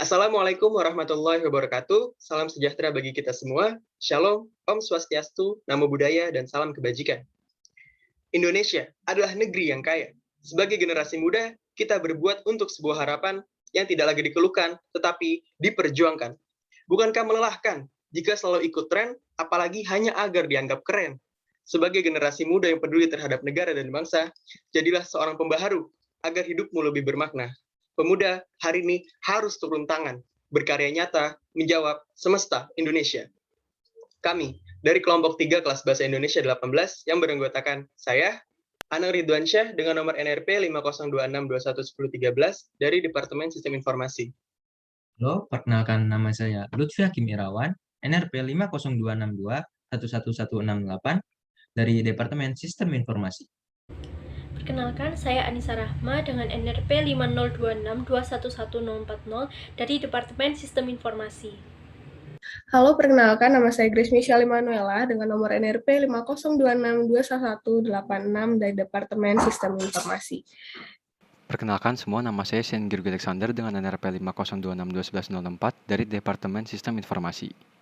Assalamualaikum warahmatullahi wabarakatuh. Salam sejahtera bagi kita semua. Shalom, Om Swastiastu, Namo Buddhaya, dan salam kebajikan. Indonesia adalah negeri yang kaya. Sebagai generasi muda, kita berbuat untuk sebuah harapan yang tidak lagi dikeluhkan, tetapi diperjuangkan. Bukankah melelahkan jika selalu ikut tren, apalagi hanya agar dianggap keren? Sebagai generasi muda yang peduli terhadap negara dan bangsa, jadilah seorang pembaharu agar hidupmu lebih bermakna. Pemuda hari ini harus turun tangan, berkarya nyata, menjawab semesta Indonesia. Kami dari kelompok 3 kelas bahasa Indonesia 18 yang beranggotakan saya, Anang Ridwansyah dengan nomor NRP 5026211013 dari Departemen Sistem Informasi. Halo, perkenalkan nama saya Lutfi Hakim Irawan, NRP 5026211168 dari Departemen Sistem Informasi. Perkenalkan, saya Anissa Rahma dengan NRP 5026211040 dari Departemen Sistem Informasi. Halo, perkenalkan nama saya Grace Michelle Manuela dengan nomor NRP 5026211186 dari Departemen Sistem Informasi. Perkenalkan semua, nama saya Sen Girgo Alexander dengan NRP 5026211004 dari Departemen Sistem Informasi.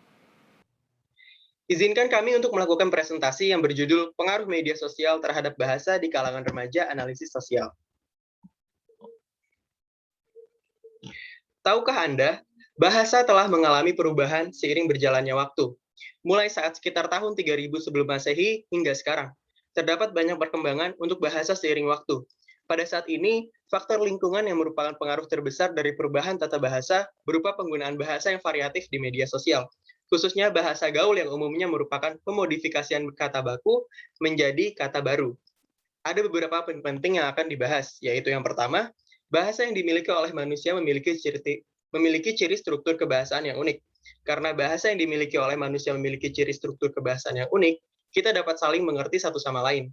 Izinkan kami untuk melakukan presentasi yang berjudul Pengaruh Media Sosial Terhadap Bahasa di Kalangan Remaja Analisis Sosial. Tahukah Anda, bahasa telah mengalami perubahan seiring berjalannya waktu. Mulai saat sekitar tahun 3000 sebelum Masehi hingga sekarang, terdapat banyak perkembangan untuk bahasa seiring waktu. Pada saat ini, faktor lingkungan yang merupakan pengaruh terbesar dari perubahan tata bahasa berupa penggunaan bahasa yang variatif di media sosial, khususnya bahasa gaul yang umumnya merupakan pemodifikasian kata baku menjadi kata baru. Ada beberapa poin penting yang akan dibahas, yaitu yang pertama, bahasa yang dimiliki oleh manusia memiliki ciri struktur kebahasaan yang unik. Karena bahasa yang dimiliki oleh manusia memiliki ciri struktur kebahasaan yang unik, kita dapat saling mengerti satu sama lain.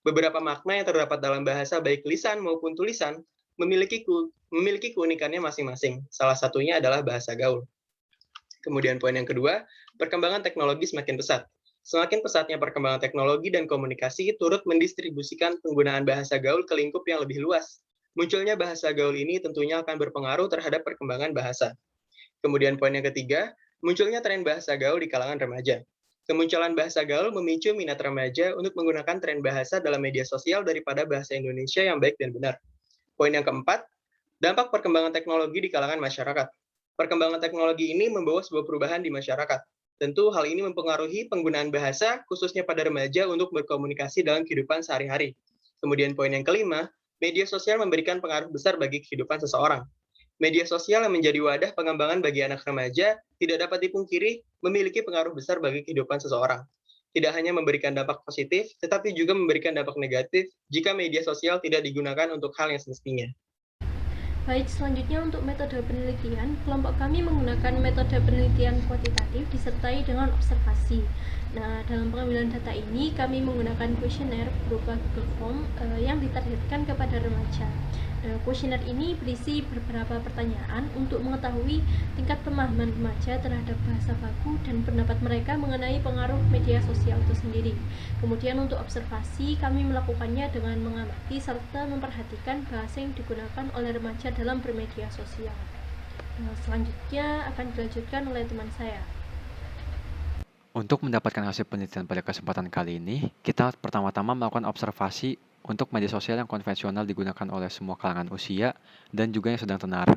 Beberapa makna yang terdapat dalam bahasa baik lisan maupun tulisan memiliki keunikannya masing-masing. Salah satunya adalah bahasa gaul. Kemudian poin yang kedua, perkembangan teknologi semakin pesat. Semakin pesatnya perkembangan teknologi dan komunikasi turut mendistribusikan penggunaan bahasa gaul ke lingkup yang lebih luas. Munculnya bahasa gaul ini tentunya akan berpengaruh terhadap perkembangan bahasa. Kemudian poin yang ketiga, munculnya tren bahasa gaul di kalangan remaja. Kemunculan bahasa gaul memicu minat remaja untuk menggunakan tren bahasa dalam media sosial daripada bahasa Indonesia yang baik dan benar. Poin yang keempat, dampak perkembangan teknologi di kalangan masyarakat. Perkembangan teknologi ini membawa sebuah perubahan di masyarakat. Tentu hal ini mempengaruhi penggunaan bahasa, khususnya pada remaja untuk berkomunikasi dalam kehidupan sehari-hari. Kemudian poin yang kelima, media sosial memberikan pengaruh besar bagi kehidupan seseorang. Media sosial yang menjadi wadah pengembangan bagi anak remaja tidak dapat dipungkiri memiliki pengaruh besar bagi kehidupan seseorang. Tidak hanya memberikan dampak positif, tetapi juga memberikan dampak negatif jika media sosial tidak digunakan untuk hal yang semestinya. Baik, selanjutnya untuk metode penelitian, kelompok kami menggunakan metode penelitian kuantitatif disertai dengan observasi. Nah, dalam pengambilan data ini, kami menggunakan kuesioner berupa Google Form yang ditargetkan kepada remaja. Kuesioner ini berisi beberapa pertanyaan untuk mengetahui tingkat pemahaman remaja terhadap bahasa baku dan pendapat mereka mengenai pengaruh media sosial itu sendiri. Kemudian untuk observasi, kami melakukannya dengan mengamati serta memperhatikan bahasa yang digunakan oleh remaja dalam bermedia sosial. Selanjutnya akan dilanjutkan oleh teman saya. Untuk mendapatkan hasil penelitian pada kesempatan kali ini, kita pertama-tama melakukan observasi untuk media sosial yang konvensional digunakan oleh semua kalangan usia dan juga yang sedang tenar.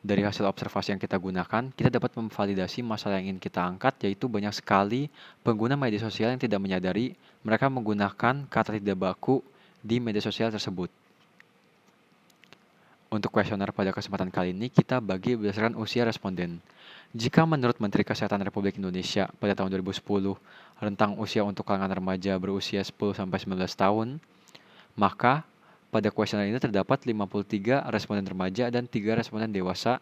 Dari hasil observasi yang kita gunakan, kita dapat memvalidasi masalah yang ingin kita angkat, yaitu banyak sekali pengguna media sosial yang tidak menyadari mereka menggunakan kata tidak baku di media sosial tersebut. Untuk kuesioner pada kesempatan kali ini, kita bagi berdasarkan usia responden. Jika menurut Menteri Kesehatan Republik Indonesia pada tahun 2010, rentang usia untuk kalangan remaja berusia 10-19 tahun, maka pada kuesioner ini terdapat 53 responden remaja dan 3 responden dewasa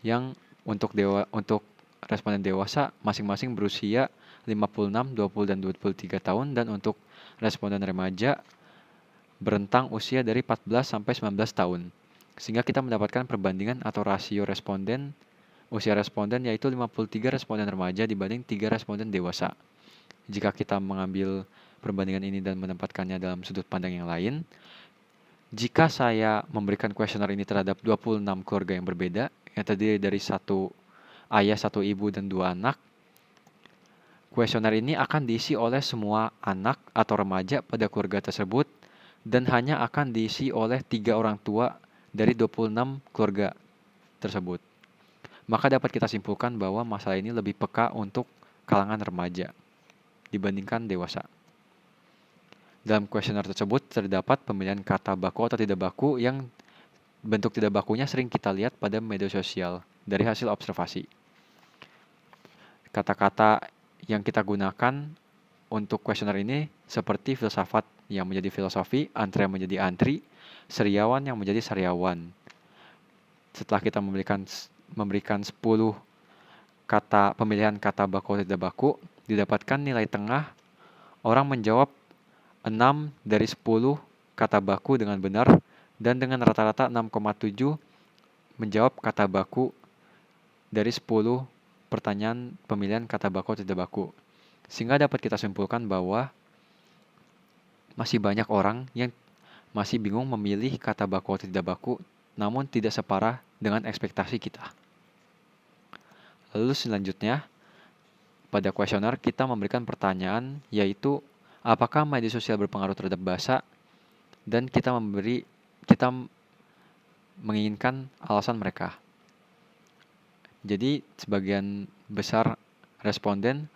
yang untuk responden dewasa masing-masing berusia 56, 20, dan 23 tahun, dan untuk responden remaja berentang usia dari 14 sampai 19 tahun. Sehingga kita mendapatkan perbandingan atau rasio responden, usia responden yaitu 53 responden remaja dibanding 3 responden dewasa. Jika kita mengambil perbandingan ini dan menempatkannya dalam sudut pandang yang lain, jika saya memberikan kuesioner ini terhadap 26 keluarga yang berbeda, yang terdiri dari satu ayah, satu ibu, dan 2 anak. Kuesioner ini akan diisi oleh semua anak atau remaja pada keluarga tersebut dan hanya akan diisi oleh 3 orang tua dari 26 keluarga tersebut. Maka dapat kita simpulkan bahwa masalah ini lebih peka untuk kalangan remaja dibandingkan dewasa. Dalam kuesioner tersebut terdapat pemilihan kata baku atau tidak baku yang bentuk tidak bakunya sering kita lihat pada media sosial dari hasil observasi. Kata-kata yang kita gunakan untuk kuesioner ini seperti filsafat yang menjadi filosofi, antri yang menjadi antri, seriawan yang menjadi sariawan. Setelah kita memberikan 10 kata pemilihan kata baku atau tidak baku, didapatkan nilai tengah, orang menjawab 6 dari 10 kata baku dengan benar, dan dengan rata-rata 6,7 menjawab kata baku dari 10 pertanyaan pemilihan kata baku atau tidak baku. Sehingga dapat kita simpulkan bahwa masih banyak orang yang masih bingung memilih kata baku atau tidak baku, namun tidak separah dengan ekspektasi kita. Lalu selanjutnya, pada kuesioner kita memberikan pertanyaan, yaitu apakah media sosial berpengaruh terhadap bahasa, dan kita menginginkan alasan mereka. Jadi sebagian besar responden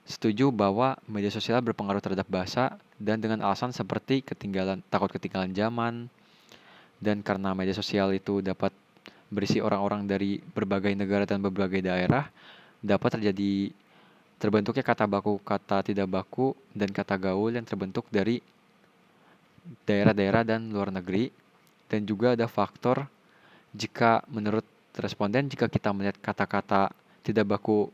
setuju bahwa media sosial berpengaruh terhadap bahasa dan dengan alasan seperti takut ketinggalan zaman, dan karena media sosial itu dapat berisi orang-orang dari berbagai negara dan berbagai daerah, dapat terbentuknya kata baku, kata tidak baku, dan kata gaul yang terbentuk dari daerah-daerah dan luar negeri. Dan juga ada faktor, jika menurut responden, jika kita melihat kata-kata tidak baku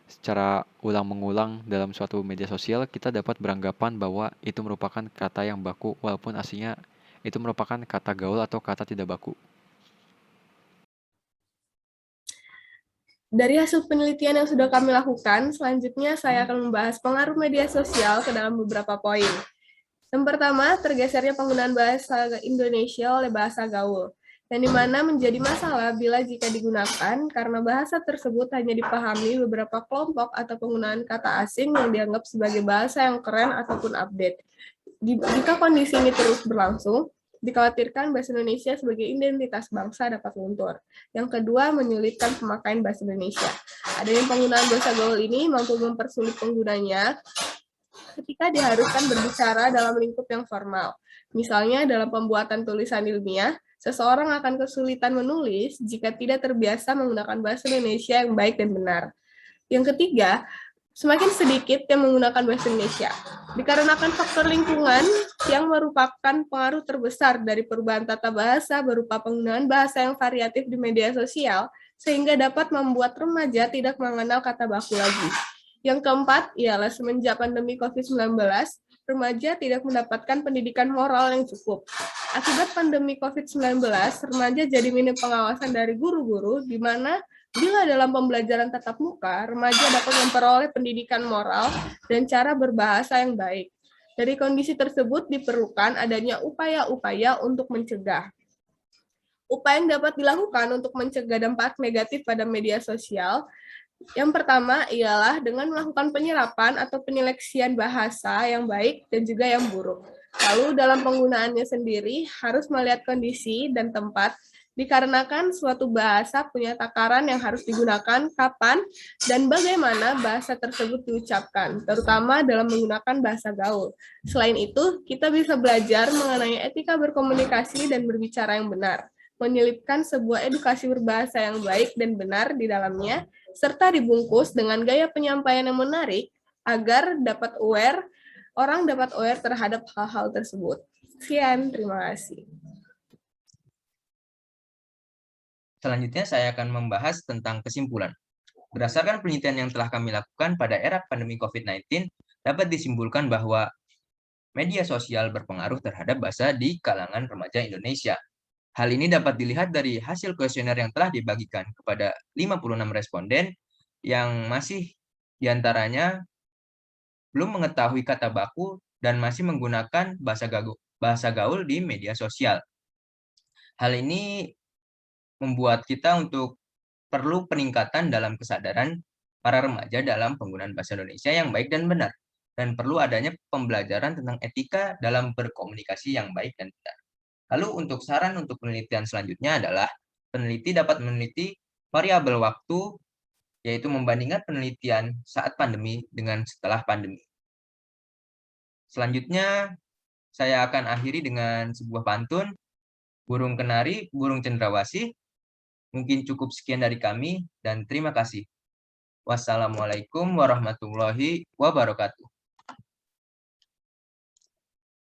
secara ulang-mengulang dalam suatu media sosial, kita dapat beranggapan bahwa itu merupakan kata yang baku, walaupun aslinya itu merupakan kata gaul atau kata tidak baku. Dari hasil penelitian yang sudah kami lakukan, selanjutnya saya akan membahas pengaruh media sosial ke dalam beberapa poin. Yang pertama, tergesernya penggunaan bahasa Indonesia oleh bahasa gaul, yang dimana menjadi masalah bila jika digunakan karena bahasa tersebut hanya dipahami beberapa kelompok atau penggunaan kata asing yang dianggap sebagai bahasa yang keren ataupun update. Jika kondisi ini terus berlangsung, dikhawatirkan bahasa Indonesia sebagai identitas bangsa dapat luntur. Yang kedua, menyulitkan pemakaian bahasa Indonesia. Adanya penggunaan bahasa gaul ini mampu mempersulit penggunanya ketika diharuskan berbicara dalam lingkup yang formal. Misalnya dalam pembuatan tulisan ilmiah, seseorang akan kesulitan menulis jika tidak terbiasa menggunakan bahasa Indonesia yang baik dan benar. Yang ketiga, semakin sedikit yang menggunakan bahasa Indonesia. Dikarenakan faktor lingkungan yang merupakan pengaruh terbesar dari perubahan tata bahasa berupa penggunaan bahasa yang variatif di media sosial, sehingga dapat membuat remaja tidak mengenal kata baku lagi. Yang keempat ialah semenjak pandemi COVID-19, remaja tidak mendapatkan pendidikan moral yang cukup. Akibat pandemi COVID-19, remaja jadi minim pengawasan dari guru-guru, di mana bila dalam pembelajaran tatap muka, remaja dapat memperoleh pendidikan moral dan cara berbahasa yang baik. Dari kondisi tersebut diperlukan adanya upaya-upaya untuk mencegah. Upaya yang dapat dilakukan untuk mencegah dampak negatif pada media sosial, yang pertama ialah dengan melakukan penyerapan atau penyeleksian bahasa yang baik dan juga yang buruk. Lalu dalam penggunaannya sendiri harus melihat kondisi dan tempat, dikarenakan suatu bahasa punya takaran yang harus digunakan, kapan, dan bagaimana bahasa tersebut diucapkan, terutama dalam menggunakan bahasa gaul. Selain itu, kita bisa belajar mengenai etika berkomunikasi dan berbicara yang benar, menyelipkan sebuah edukasi berbahasa yang baik dan benar di dalamnya, serta dibungkus dengan gaya penyampaian yang menarik agar orang dapat aware terhadap hal-hal tersebut. Sekian, terima kasih. Selanjutnya saya akan membahas tentang kesimpulan. Berdasarkan penelitian yang telah kami lakukan pada era pandemi COVID-19, dapat disimpulkan bahwa media sosial berpengaruh terhadap bahasa di kalangan remaja Indonesia. Hal ini dapat dilihat dari hasil kuesioner yang telah dibagikan kepada 56 responden yang masih diantaranya belum mengetahui kata baku dan masih menggunakan bahasa gaul di media sosial. Hal ini membuat kita untuk perlu peningkatan dalam kesadaran para remaja dalam penggunaan bahasa Indonesia yang baik dan benar. Dan perlu adanya pembelajaran tentang etika dalam berkomunikasi yang baik dan benar. Lalu untuk saran untuk penelitian selanjutnya adalah peneliti dapat meneliti variabel waktu, yaitu membandingkan penelitian saat pandemi dengan setelah pandemi. Selanjutnya, saya akan akhiri dengan sebuah pantun, burung kenari, burung cendrawasih. Mungkin cukup sekian dari kami, dan terima kasih. Wassalamualaikum warahmatullahi wabarakatuh.